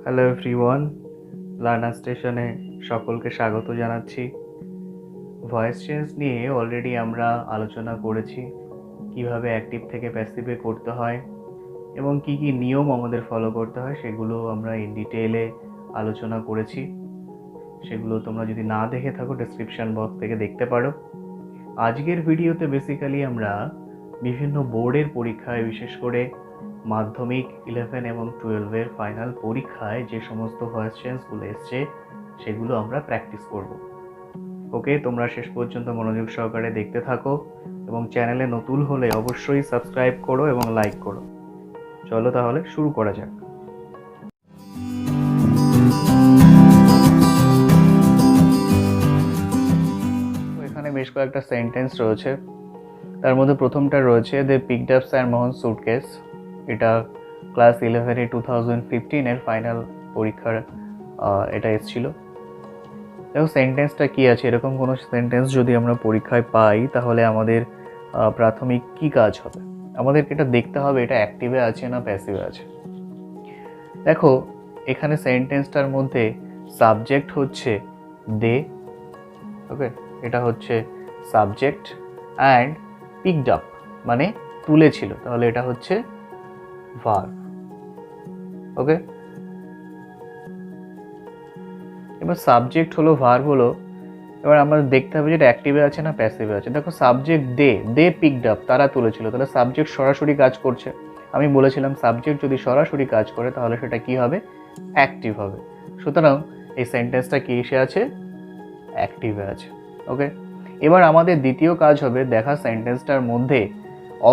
Hello everyone, learner স্টেশনে সকলকে স্বাগত জানাচ্ছি। ভয়েস চেঞ্জ নিয়ে অলরেডি আমরা আলোচনা করেছি, কিভাবে অ্যাক্টিভ থেকে প্যাসিভে করতে হয় এবং কি কি নিয়ম আমাদের ফলো করতে হয় সেগুলো আমরা ইন ডিটেইলে আলোচনা করেছি। সেগুলো তোমরা যদি না দেখে থাকো ডেসক্রিপশন বক্স থেকে দেখতে পারো। আজকের ভিডিওতে বেসিক্যালি আমরা বিভিন্ন বোর্ডের পরীক্ষায়, বিশেষ করে মাধ্যমিক 11 এবং 12-এর ফাইনাল পরীক্ষায় যে সমস্ত ভয়েস চেঞ্জগুলো এসছে সেগুলো আমরা প্র্যাকটিস করব। ওকে, তোমরা শেষ পর্যন্ত মনোযোগ সহকারে দেখতে থাকো এবং চ্যানেলে নতুন হলে অবশ্যই সাবস্ক্রাইব করো এবং লাইক করো। চলো তাহলে শুরু করা যাক। এখানে বেশ কয়েকটা সেন্টেন্স রয়েছে, তার মধ্যে প্রথমটা রয়েছে দে picked up sir Mohan suitcase. এটা ক্লাস 11-এ 2015-এর ফাইনাল পরীক্ষার এটা এসেছিল। দেখো সেন্টেন্সটা কী আছে, এরকম কোনো সেন্টেন্স যদি আমরা পরীক্ষায় পাই তাহলে আমাদের প্রাথমিক কী কাজ হবে, আমাদেরকে এটা দেখতে হবে এটা অ্যাক্টিভে আছে না প্যাসিভে আছে। দেখো এখানে সেন্টেন্সটার মধ্যে সাবজেক্ট হচ্ছে দে, ওকে, এটা হচ্ছে সাবজেক্ট, অ্যান্ড পিকড আপ মানে তুলেছিল, তাহলে এটা হচ্ছে ভার্ব। ওকে, এবার সাবজেক্ট হলো, ভার্ব হলো, এবার আমরা দেখতে হবে যে এটা অ্যাক্টিভে আছে না প্যাসিভে আছে। দেখো সাবজেক্ট দে পিকড আপ, তারা তুলেছিল, তাহলে সাবজেক্ট সরাসরি কাজ করছে। আমি বলেছিলাম সাবজেক্ট যদি সরাসরি কাজ করে তাহলে সেটা কি হবে, অ্যাক্টিভ হবে। সুতরাং এই সেন্টেন্সটা কি এসে আছে, অ্যাক্টিভে আছে। ওকে, এবার আমাদের দ্বিতীয় কাজ হবে দেখা সেন্টেন্সটার মধ্যে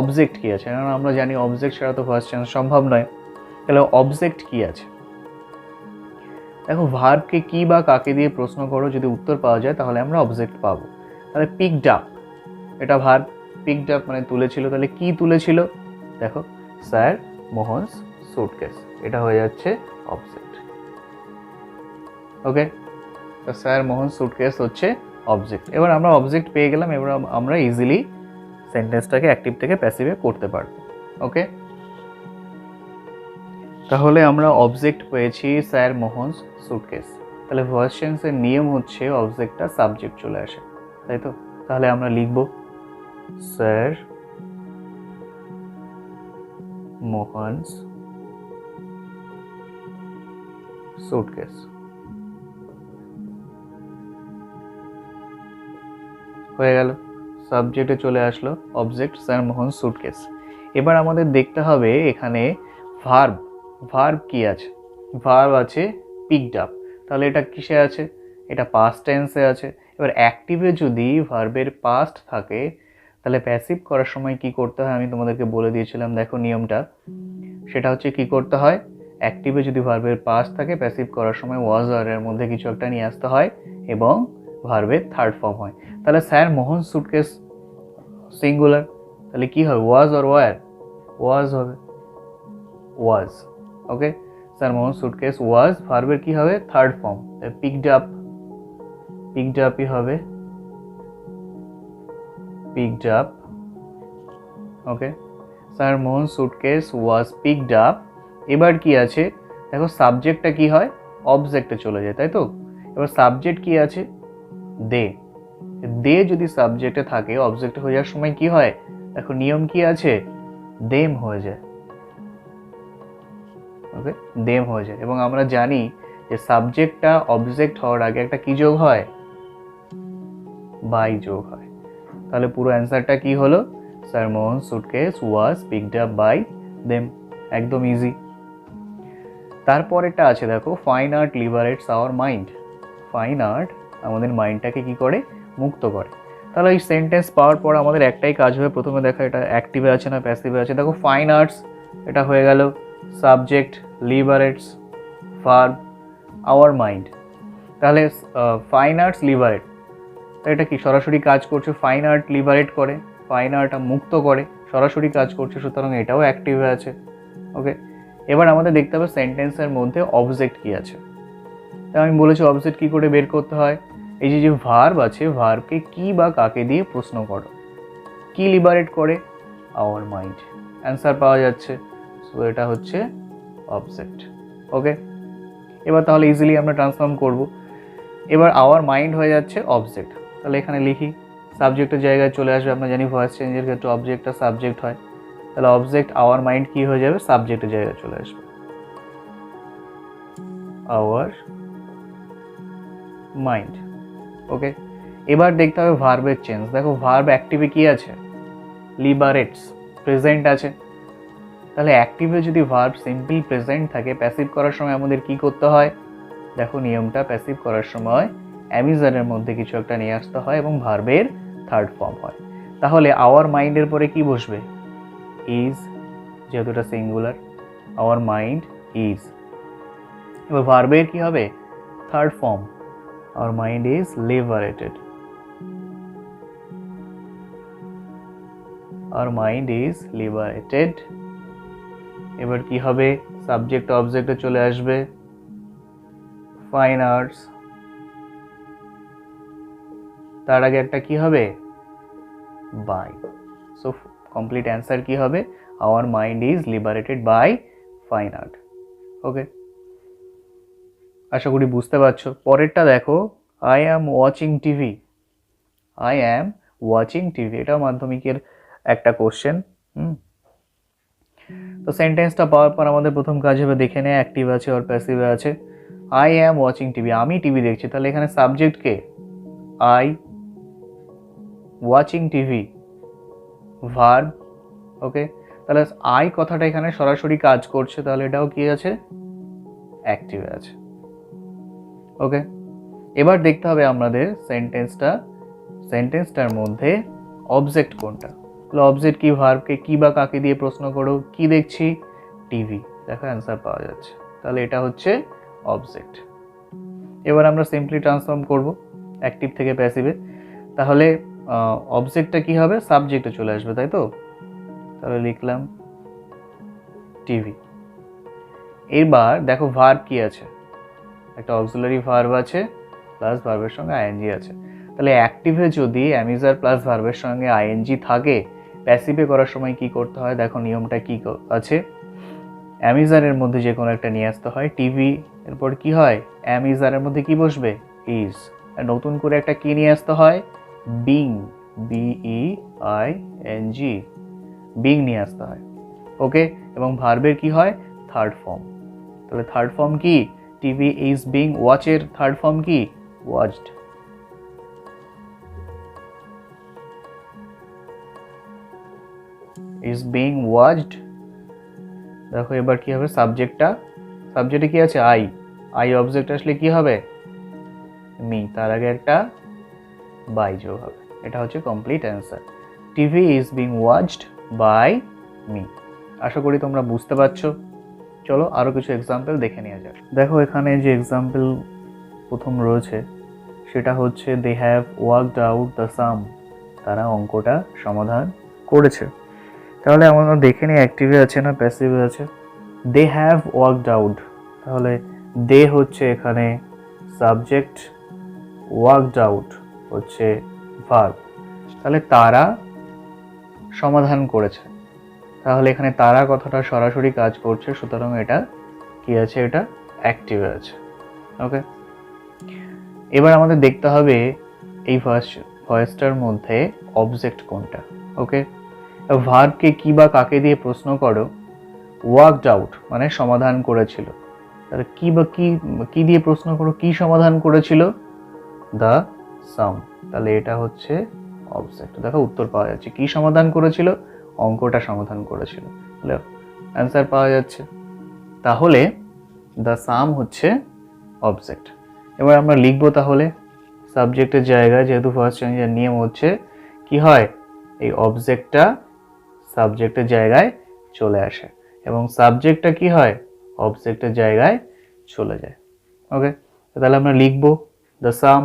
অবজেক্ট কি আছে, কারণ আমরা জানি অবজেক্ট ছাড়া তো ফার্স্ট চেঞ্জ সম্ভব নয়। তাহলে অবজেক্ট কি আছে, দেখো ভার্বকে কি বা কাকে দিয়ে প্রশ্ন করো, যদি উত্তর পাওয়া যায় তাহলে আমরা অবজেক্ট পাবো। তাহলে পিকড আপ, এটা ভার্ব, পিকড আপ মানে তুলেছিল, তাহলে কি তুলেছিল, দেখো স্যার মোহনস সুটকেস, এটা হয়ে যাচ্ছে অবজেক্ট। ওকে, তো স্যার মোহন সুটকেস হচ্ছে অবজেক্ট। এবার আমরা অবজেক্ট পেয়ে গেলাম, এবার আমরা ইজিলি সেন্টেন্সটাকে অ্যাক্টিভ থেকে প্যাসিভে করতে পারবো। ওকে, তাহলে আমরা অবজেক্ট পেয়েছি স্যার মোহনস সুটকেস, তাহলে ভয়েস চেঞ্জের নিয়ম হচ্ছে অবজেক্টটা সাবজেক্ট চলে আসে, তাই তো। তাহলে আমরা লিখব স্যার মোহনস সুটকেস, হয়ে গেল, সাবজেক্টে চলে আসলো অবজেক্ট স্যার মোহন সুটকেস। এবার আমাদের দেখতে হবে এখানে ভার্ব, ভার্ব কি আছে, ভার্ব আছে পিকড আপ, তাহলে এটা কিসে আছে, এটা পাস্ট টেন্সে আছে। এবার অ্যাক্টিভে যদি ভার্বের পাস্ট থাকে তাহলে প্যাসিভ করার সময় কি করতে হয় আমি তোমাদেরকে বলে দিয়েছিলাম, দেখো নিয়মটা, সেটা হচ্ছে কি করতে হয়, অ্যাক্টিভে যদি ভার্বের পাস্ট থাকে প্যাসিভ করার সময় ওয়াজ আর এর মধ্যে কিছু একটা নিয়ে আসতে হয় এবং ভার্বের থার্ড ফর্ম হয়। তাহলে স্যার মোহন সুটকেস সিঙ্গুলার, তাহলে কি হবে, ওয়াজ আর ওয়ার, ওয়াজ হবে, ওয়াজ। ওকে, স্যার মোহন সুটকেস ওয়াজ, ভার্বের কি হবে third form, picked up, picked আপই হবে picked up. Okay, sir Mohan suitcase was picked up. এবার কি আছে, দেখো সাবজেক্টটা কি হয়, অবজেক্টে চলে যায়, তাই তো। এবার সাবজেক্ট কি আছে, দে, দে যদি সাবজেক্টে থাকে অবজেক্ট হয়ে যাওয়ার সময় কি হয়, দেখো নিয়ম কি আছে, দেম হয়ে যায়। ওকে, দেম হয়ে যায়, এবং আমরা জানি যে সাবজেক্টটা অবজেক্ট হওয়ার আগে একটা কি যোগ হয়, বাই যোগ হয়। তাহলে পুরো অ্যান্সারটা কি হলো, sir Mohan suitcase was picked up by them, একদম ইজি। তারপরেরটা আছে দেখো, fine art liberates our mind, fine art আমাদের মাইন্ডটাকে কি করে, মুক্ত করে। তাহলে এই সেন্টেন্স পাওয়ার পর আমাদের একটাই কাজ হবে, প্রথমে দেখা এটা অ্যাক্টিভে আছে না প্যাসিভে আছে। দেখো ফাইন আর্টস, এটা হয়ে গেল সাবজেক্ট, লিবারেটস ভার্ব, আওয়ার মাইন্ড। তাহলে ফাইন আর্টস লিবারেট, এটা কি সরাসরি কাজ করছে, ফাইন আর্ট লিবারেট করে, ফাইন আর্ট মুক্ত করে, সরাসরি কাজ করছে, সুতরাং এটাও অ্যাক্টিভে আছে। ওকে, এবার আমাদের দেখতে হবে সেন্টেন্সের মধ্যে অবজেক্ট কি আছে। তাই আমি বলেছি অবজেক্ট কি করে বের করতে হয়, এই যে ভার্ব আছে, ভার্বকে কি বা কাকে দিয়ে প্রশ্ন করো, কি লিবারেট করে, আওয়ার মাইন্ড, অ্যান্সার পাওয়া যাচ্ছে, সো এটা হচ্ছে অবজেক্ট। ওকে, এবার তাহলে ইজিলি আমরা ট্রান্সফর্ম করব। এবার আওয়ার মাইন্ড হয়ে যাচ্ছে অবজেক্ট। তাহলে এখানে লিখি, সাবজেক্টের জায়গায় চলে আসবে। আমরা জানি ভয়েস চেঞ্জের ক্ষেত্রে অবজেক্টটা সাবজেক্ট হয়, তাহলে অবজেক্ট আওয়ার মাইন্ড কি হয়ে যাবে, সাবজেক্টের জায়গায় চলে আসবে, আওয়ার মাইন্ড। ওকে, এবার দেখতে হবে ভার্বের চেঞ্জ। দেখো ভার্ব অ্যাক্টিভে কি আছে, লিবারেটস, প্রেজেন্ট আছে। তাহলে অ্যাক্টিভে যদি ভার্ব সিম্পল প্রেজেন্ট থাকে, প্যাসিভ করার সময় আমাদের কি করতে হয়, দেখো নিয়মটা, প্যাসিভ করার সময় অ্যামিজারের মধ্যে কিছু একটা নিয়ে আসতে হয় এবং ভার্বের থার্ড ফর্ম হয়। তাহলে আওয়ার মাইন্ডের পরে কি বসবে, ইজ, যেহেতু এটা সিঙ্গুলার, আওয়ার মাইন্ড ইজ। এবার ভার্বের কি হবে, third form, hour mind is liberated, hour mind is liberated. এবার কি হবে, সাবজেক্ট অবজেক্টে চলে আসবে, ফাইন আর্টস। তার আগে একটা কি হবে, বাই। সো কমপ্লিট অ্যান্সার কি হবে, our mind is liberated by fine art. Okay, আশা করি বুঝতে পারছো। পরেরটা দেখো, I am watching TV, I am watching TV, এটাও মাধ্যমিকের একটা কোশ্চেন। তো সেন্টেন্সটা পাওয়ার পর আমাদের প্রথম কাজ হবে দেখে নেয় অ্যাক্টিভ আছে আর প্যাসিভে আছে। আই অ্যাম ওয়াচিং টিভি, আমি টিভি দেখছি, তাহলে এখানে সাবজেক্ট কে, I, watching TV verb. Okay, তাহলে আই কথাটা এখানে সরাসরি কাজ করছে, তাহলে এটাও কি আছে, অ্যাক্টিভে আছে। ওকে, এবার দেখতে হবে আমাদের সেন্টেন্সটার মধ্যে অবজেক্ট কোনটা। তাহলে অবজেক্ট কি, ভার্বকে কি বা কাকে দিয়ে প্রশ্ন করো, কি দেখছি, টিভি, দেখো অ্যান্সার পাওয়া যাচ্ছে, তাহলে এটা হচ্ছে অবজেক্ট। এবার আমরা সিম্পলি ট্রান্সফর্ম করব অ্যাক্টিভ থেকে প্যাসিভে। তাহলে অবজেক্টটা কি হবে, সাবজেক্টে চলে আসবে, তাই তো। তাহলে লিখলাম টিভি। এবার দেখো ভার্ব কি আছে, একটা অক্সিলারি ভার্ব আছে প্লাস ভার্বের সঙ্গে আইএনজি আছে। তাহলে অ্যাক্টিভে যদি অ্যামিজার প্লাস ভার্বের সঙ্গে আইএনজি থাকে, প্যাসিভে করার সময় কি করতে হয়, দেখো নিয়মটা কি আছে, অ্যামিজারের মধ্যে যে কোনো একটা নিয়ে আসতে হয়, টিভি, এরপর কি হয়, অ্যামিজারের মধ্যে কি বসবে, ইজ, আর নতুন করে একটা কি নিয়ে আসতে হয়, বিং, BEING, বিং নিয়ে আসতে হয়। ওকে, এবং ভার্বের কি হয়, থার্ড ফর্ম। তাহলে থার্ড ফর্ম কি, টিভি ইজ বিং ওয়াচের থার্ড ফর্ম কি, ওয়াচড। Is being watched. দেখো এবার কি হবে, সাবজেক্টে কি আছে, আই অবজেক্ট আসলে কি হবে, মি, তার আগে একটা বাই যোগ হবে। এটা হচ্ছে complete answer, TV is being watched by me. আশা করি তোমরা বুঝতে পারছো। চলো আরো কিছু এক্সাম্পল দেখে নেওয়া যাক। দেখো এখানে যে এক্সাম্পল প্রথম রয়েছে সেটা হচ্ছে they have worked out the sum, তারা অঙ্কটা সমাধান করেছে। তাহলে আমরা দেখে নিই অ্যাক্টিভে আছে না প্যাসিভে আছে। দে হ্যাভ ওয়ার্কড আউট, তাহলে দে হচ্ছে এখানে সাবজেক্ট, ওয়ার্কড আউট হচ্ছে ভার্ব, তাহলে তারা সমাধান করেছে। তাহলে এখানে তারা কথাটা সরাসরি কাজ করছে, সুতরাং এটা কি আছে, এটা অ্যাক্টিভে আছে। ওকে, এবার আমাদের দেখতে হবে এই ভয়েসটার মধ্যে অবজেক্ট কোনটা। ওকে, ভার্বকে কি বা কাকে দিয়ে প্রশ্ন করো, ওয়ার্কড আউট মানে সমাধান করেছিল, তাহলে কি বা কি দিয়ে প্রশ্ন করো, কি সমাধান করেছিল, দ্য সাম, তাহলে এটা হচ্ছে অবজেক্ট। দেখো উত্তর পাওয়া যাচ্ছে, কি সমাধান করেছিল, অঙ্কটা সমাধান করেছিল, তাহলে অ্যান্সার পাওয়া যাচ্ছে। তাহলে দ্য সাম হচ্ছে অবজেক্ট। এবার আমরা লিখবো তাহলে সাবজেক্টের জায়গায়, যেহেতু ফার্স্ট চেঞ্জের নিয়ম হচ্ছে কি হয়, এই অবজেক্টটা সাবজেক্টের জায়গায় চলে আসে এবং সাবজেক্টটা কি হয়, অবজেক্টের জায়গায় চলে যায়। ওকে, তাহলে আমরা লিখবো দ্য সাম,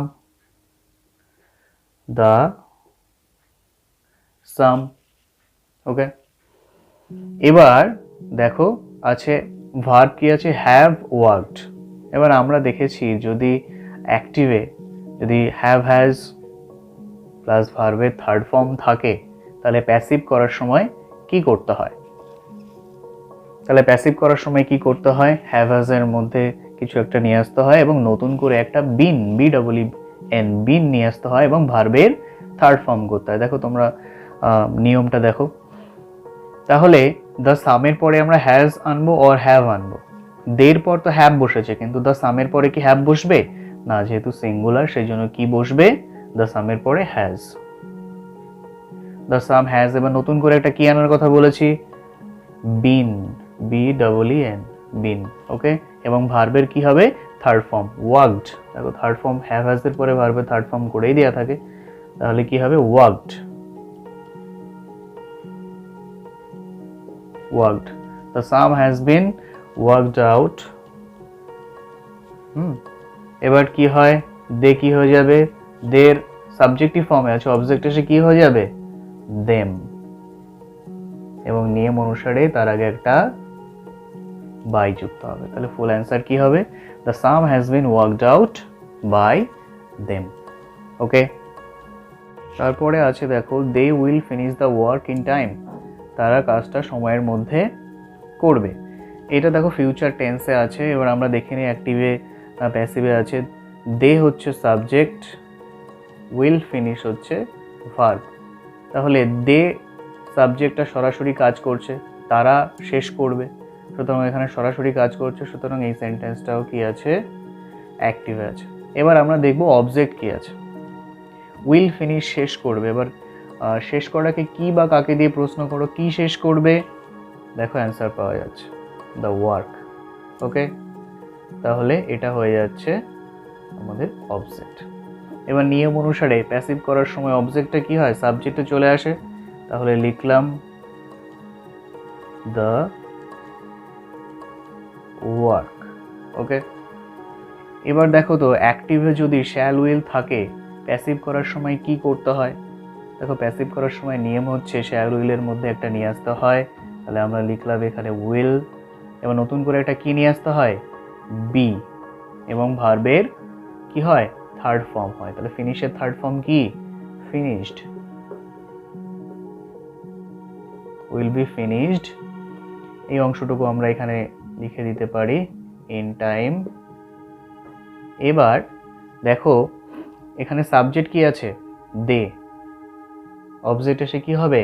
দ্য সাম। ওকে, এবার দেখো আছে ভার্ব কি আছে, হ্যাভ ওয়ার্কড। এবার আমরা দেখেছি যদি অ্যাক্টিভে যদি হ্যাভ হ্যাজ প্লাস ভার্বের থার্ড ফর্ম থাকে, তাহলে প্যাসিভ করার সময় কি করতে হয়, তাহলে প্যাসিভ করার সময় কি করতে হয়, হ্যাভ হ্যাজ এর মধ্যে কিছু একটা নিয়ে আসতে হয় এবং নতুন করে একটা বিন বিন নিয়ে আসতে হয় এবং ভার্বের থার্ড ফর্ম করতে হয়। দেখো তোমরা নিয়মটা দেখো। তাহলে দ্য সামের পরে আমরা হ্যাজ আনবো অর হ্যাভ আনবো। দের পর তো হ্যাভ বসেছে, কিন্তু দ্য সামের পরে কি হ্যাভ বসবে না, যেহেতু সিঙ্গুলার সেই জন্য কি বসবে, দ্য সামের পরে হ্যাজ। The sum has. এবার নতুন করে একটা কি আনার কথা বলেছি, বিন, BEEN, বিন। ওকে, এবং ভার্বের কি হবে, থার্ড ফর্ম ওয়ার্কড। দেখো থার্ড ফর্ম হ্যাভ হ্যাজ এর পরে ভার্বের থার্ড ফর্ম করেই দেওয়া থাকে, তাহলে কি হবে, worked. worked. The sum has been worked out. এবার কি হয়, দে কি হয়ে যাবে, দের সাবজেক্টিভ ফর্মে আছে, অবজেক্ট এসে কি হয়ে যাবে, দেম। এবং নিয়ম অনুসারে তার আগে একটা বাই যুক্ত হবে, তাহলে ফুল অ্যান্সার কি হবে, the sum has been worked out by them. Okay, তারপরে আছে দেখো, they will finish the work in time. তারা কাজটা সময়ের মধ্যে করবে। এটা দেখো ফিউচার টেন্সে আছে। এবার আমরা দেখে নিই অ্যাক্টিভে না প্যাসিভে আছে। দে হচ্ছে সাবজেক্ট, উইল ফিনিশ হচ্ছে ভার্ব। তাহলে দে সাবজেক্টটা সরাসরি কাজ করছে, তারা শেষ করবে, সুতরাং এখানে সরাসরি কাজ করছে, সুতরাং এই সেন্টেন্সটাও কি আছে, অ্যাক্টিভে আছে। এবার আমরা দেখব অবজেক্ট কি আছে। উইল ফিনিশ শেষ করবে। এবার শেষ করাকে কি বা কাকে দিয়ে প্রশ্ন করো, কি শেষ করবে, দেখো অ্যান্সার পাওয়া যাচ্ছে, দ্য ওয়ার্ক। ওকে, তাহলে এটা হয়ে যাচ্ছে আমাদের অবজেক্ট। এবার নিয়ম অনুসারে প্যাসিভ করার সময় অবজেক্টটা কি হয়, সাবজেক্টে চলে আসে, তাহলে লিখলাম দ্য ওয়ার্ক। ওকে, এবার দেখো তো অ্যাক্টিভে যদি শ্যাল উইল থাকে, প্যাসিভ করার সময় কি করতে হয়। দেখো প্যাসিভ করার সময় নিয়ম হচ্ছে শ্যাল উইলের মধ্যে একটা নিয়ে আসতে হয়, তাহলে আমরা লিখলাম এখানে উইল, এবং নতুন করে একটা কি নিয়ে আসতে হয়, বি, এবং ভার্বের কি হয়, থার্ড ফর্ম হয়, তাহলে ফিনিশের থার্ড ফর্ম কি, ফিনিশড, উইল বি ফিনিশড। এই অংশটুকু আমরা এখানে লিখে দিতে পারি, ইন টাইম। এবার দেখো এখানে সাবজেক্ট কি আছে, দে, অবজেক্ট এসে কি হবে,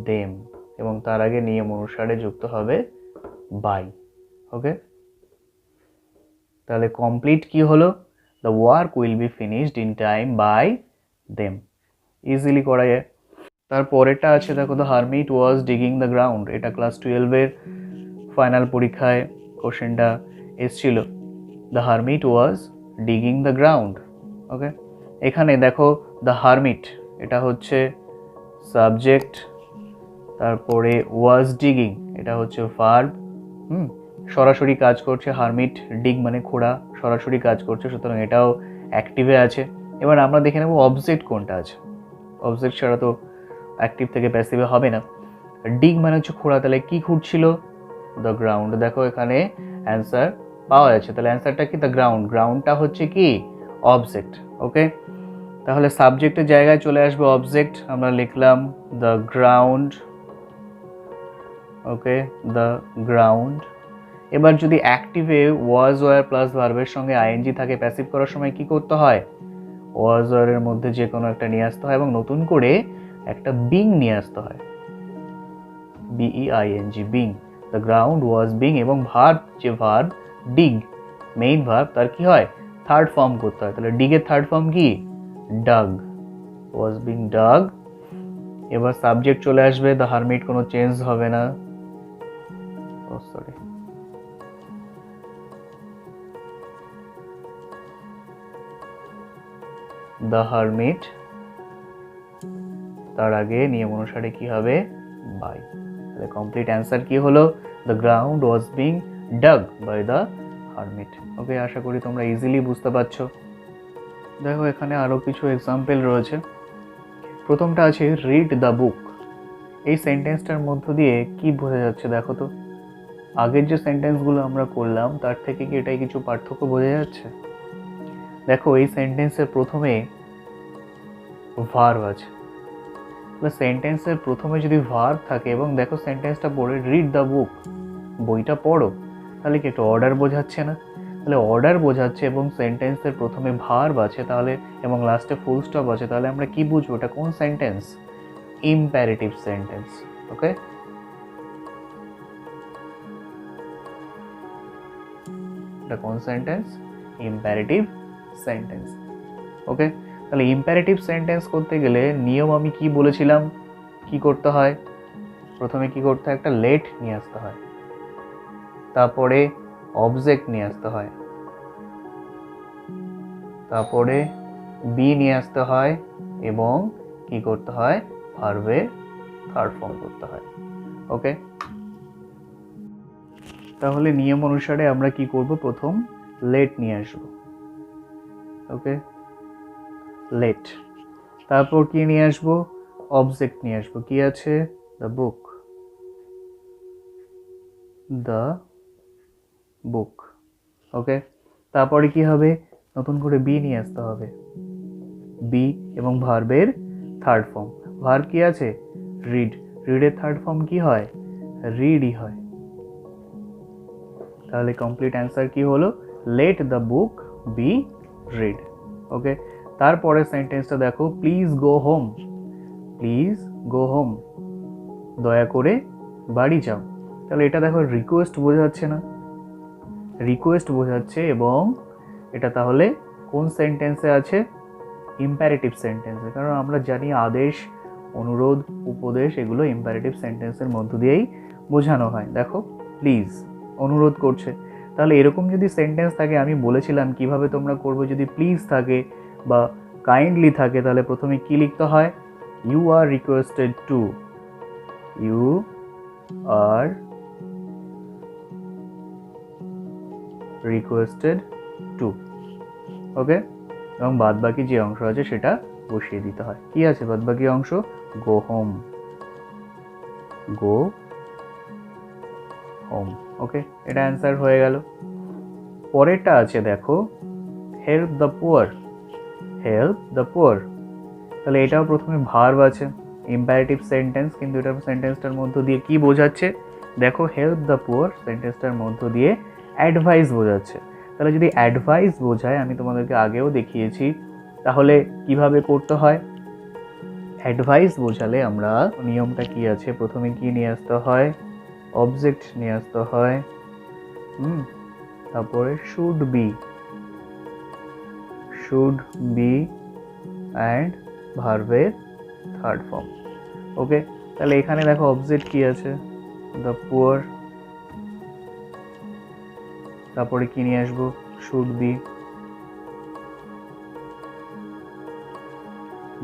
দেম, এবং তার আগে নিয়ম অনুসারে যুক্ত হবে বাই। ওকে, তাহলে কমপ্লিট কি হলো, the work will be finished in time by them. Easily করা যায়। তারপরেরটা আছে দেখো, the hermit was digging the ground. এটা ক্লাস 12-এর ফাইনাল পরীক্ষায় কোশ্চেনটা এসেছিল, the hermit was digging the ground. Okay, এখানে দেখো দ্য হারমিট এটা হচ্ছে সাবজেক্ট, তারপরে ওয়াজ ডিগিং এটা হচ্ছে ভার্ব। সরাসরি কাজ করছে, হারমিট ডিগ মানে খোঁড়া, সরাসরি কাজ করছে, সুতরাং এটাও অ্যাক্টিভে আছে। এবার আমরা দেখে নেব অবজেক্ট কোনটা আছে। অবজেক্ট ছাড়া তো অ্যাক্টিভ থেকে প্যাসিভে হবে না। ডিগ মানে হচ্ছে খোঁড়া, তাহলে কি খুঁড়ছিল, দ্য গ্রাউন্ড। দেখো এখানে অ্যান্সার পাওয়া যাচ্ছে, তাহলে অ্যান্সারটা কি, দ্য গ্রাউন্ড। গ্রাউন্ডটা হচ্ছে কি, অবজেক্ট। ওকে, তাহলে সাবজেক্টের জায়গায় চলে আসবে অবজেক্ট, আমরা লিখলাম the ground. Okay, the ground. এবার যদি অ্যাক্টিভে ওয়াজ ওয়ার প্লাস ভার্বের সঙ্গে আইএনজি থাকে, প্যাসিভ করার সময় কি করতে হয়, ওয়াজ ওয়ারের মধ্যে যে কোনো একটা নিয়ে আসতে হয় এবং নতুন করে একটা বিং নিয়ে আসতে হয়, BEING, being. The ground was being, এবং ভার্ব, যে ভার্ব ডিগ, মেইন ভার্ব, তার কি হয়, থার্ড ফর্ম করতে হয়, তাহলে ডিগের থার্ড ফর্ম কি, ডাগ, ওয়াজ বিং ডাগ। এবার সাবজেক্ট চলে আসবে, দ্য হারমিট কোনো চেঞ্জ হবে না, সরি, দ্য হারমিট, তার আগে নিয়ম অনুসারে কি হবে, বাই। তাহলে কমপ্লিট অ্যান্সার কি হলো, the ground was being dug by the hermit. Okay, আশা করি তোমরা ইজিলি বুঝতে পারছো। দেখো এখানে আরও কিছু এক্সাম্পল রয়েছে। প্রথমটা আছে রিড দ্য বুক। এই সেন্টেন্সটার মধ্য দিয়ে কি বোঝা যাচ্ছে দেখো তো, আগের যে সেন্টেন্সগুলো আমরা করলাম তার থেকে কি এটাই কিছু পার্থক্য বোঝা যাচ্ছে। দেখো এই সেন্টেন্সের প্রথমে ভার্ব আছে, সেন্টেন্সের প্রথমে যদি ভার্ব থাকে এবং দেখো সেন্টেন্সটা পড়ে রিড দ্য বুক, বইটা পড়ো, তাহলে কি একটু অর্ডার বোঝাচ্ছে না? তাহলে অর্ডার বোঝাচ্ছে এবং সেন্টেন্সের প্রথমে ভার্ব আছে তাহলে এবং লাস্টে ফুল স্টপ আছে, তাহলে আমরা কি বুঝবো এটা কোন সেন্টেন্স? Imperative sentence. ওকে, এটা কোন সেন্টেন্স? Imperative sentence. ওকে, তাহলে ইম্প্যারেটিভ সেন্টেন্স করতে গেলে নিয়ম আমি কি বলেছিলাম কি করতে হয়? প্রথমে কি করতে হয়? একটা লেট নিয়ে আসতে হয়, তারপরে অবজেক্ট নিয়ে আসতে হয়, তারপরে বি নিয়ে আসতে হয় এবং কি করতে হয়? ভার্বের থার্ড ফর্ম করতে হয়। ওকে, তাহলে নিয়ম অনুসারে আমরা কি করব? প্রথম লেট নিয়ে আসবো। ওকে, লেট, তারপর কি নিয়ে আসবো? অবজেক্ট নিয়ে আসবো। কি আছে? The book, the book. ওকে, তারপরে কি হবে? নতুন করে বি নিয়ে আসতে হবে, বি এবং ভার্বের থার্ড ফর্ম। ভার্ব কি আছে? রিড, রিডের থার্ড ফর্ম কি হয়? রিডই হয়। তাহলে কমপ্লিট অ্যান্সার কি হলো? Let the book be read. Okay, তারপরে সেন্টেন্সটা দেখো, please go home, please go home, দয়া করে বাড়ি যাও। তাহলে এটা দেখো রিকোয়েস্ট বোঝাচ্ছে না? রিকোয়েস্ট বোঝাচ্ছে এবং এটা তাহলে কোন সেন্টেন্সে আছে? ইম্প্যারেটিভ সেন্টেন্সে, কারণ আমরা জানি আদেশ, অনুরোধ, উপদেশ এগুলো ইম্প্যারেটিভ সেন্টেন্সের মধ্য দিয়েই বোঝানো হয়। দেখো প্লিজ অনুরোধ করছে, তাহলে এরকম যদি সেন্টেন্স থাকে, আমি বলেছিলাম কিভাবে তোমরা করবে যদি প্লিজ থাকে বা কাইন্ডলি থাকে, তাহলে প্রথমে কি লিখতে হয়? You are requested to, you are requested to. Okay, এবং বাদবাকি যে অংশ আছে সেটা বসিয়ে দিতে হয়। কি আছে বাদবাকি অংশ? Go home, go home. ওকে, এটা অ্যান্সার হয়ে গেল। পরেরটা আছে দেখো, help the poor, help the poor. তাহলে এটাও প্রথমে ভার্ব আছে, ইম্প্যারেটিভ সেন্টেন্স, কিন্তু এটা সেন্টেন্সটার মধ্য দিয়ে কি বোঝাচ্ছে? দেখো হেল্প দ্য পুয়ার সেন্টেন্সটার মধ্য দিয়ে অ্যাডভাইস বোঝাচ্ছে। তাহলে যদি অ্যাডভাইস বোঝায়, আমি তোমাদেরকে আগেও দেখিয়েছি, তাহলে কিভাবে করতে হয়? অ্যাডভাইস বোঝালে আমরা নিয়মটা কি আছে? প্রথমে কি নিয়ে আসতে হয়? অবজেক্ট নিয়ে আসতে হয়, তারপরে should be, should be and ভার্বের থার্ড ফর্ম। ওকে, তাহলে এখানে দেখো অবজেক্ট কি আছে? দ্য পুয়ার, তারপরে কি নিয়ে আসবো? Should be,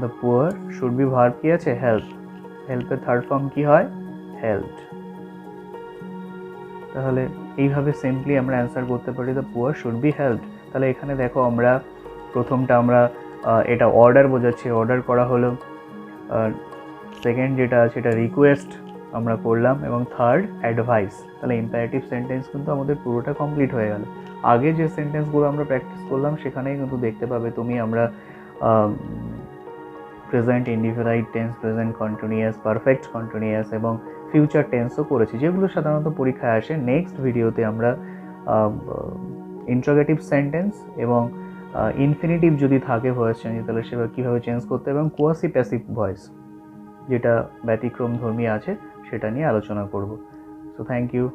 the poor, should be, verb কি আছে? হেল্প, হেল্পের থার্ড ফর্ম কি হয়? হেল্পড। তাহলে এইভাবে সিম্পলি আমরা অ্যান্সার করতে পারি the poor should be helped. তাহলে এখানে দেখো আমরা প্রথমটা আমরা এটা অর্ডার বোঝাচ্ছি, অর্ডার করা হলো, সেকেন্ড যেটা আছে এটা রিকোয়েস্ট আমরা করলাম, এবং থার্ড অ্যাডভাইস। তাহলে ইম্পারেটিভ সেন্টেন্স কিন্তু আমাদের পুরোটা কমপ্লিট হয়ে গেল। আগে যে সেন্টেন্সগুলো আমরা প্র্যাকটিস করলাম সেখানেই কিন্তু দেখতে পাবে তুমি আমরা present indefinite tense, present continuous, perfect continuous এবং ফিউচার টেন্সও করেছি, যেগুলো সাধারণত পরীক্ষায় আসে। নেক্সট ভিডিওতে আমরা ইন্টারোগেটিভ সেন্টেন্স এবং ইনফিনিটিভ যদি থাকে ভয়েস চেঞ্জ, তাহলে সেটা কীভাবে চেঞ্জ করতে এবং কোয়াসি প্যাসিভ ভয়েস যেটা ব্যতিক্রম ধর্মী আছে সেটা নিয়ে আলোচনা করব। So thank you.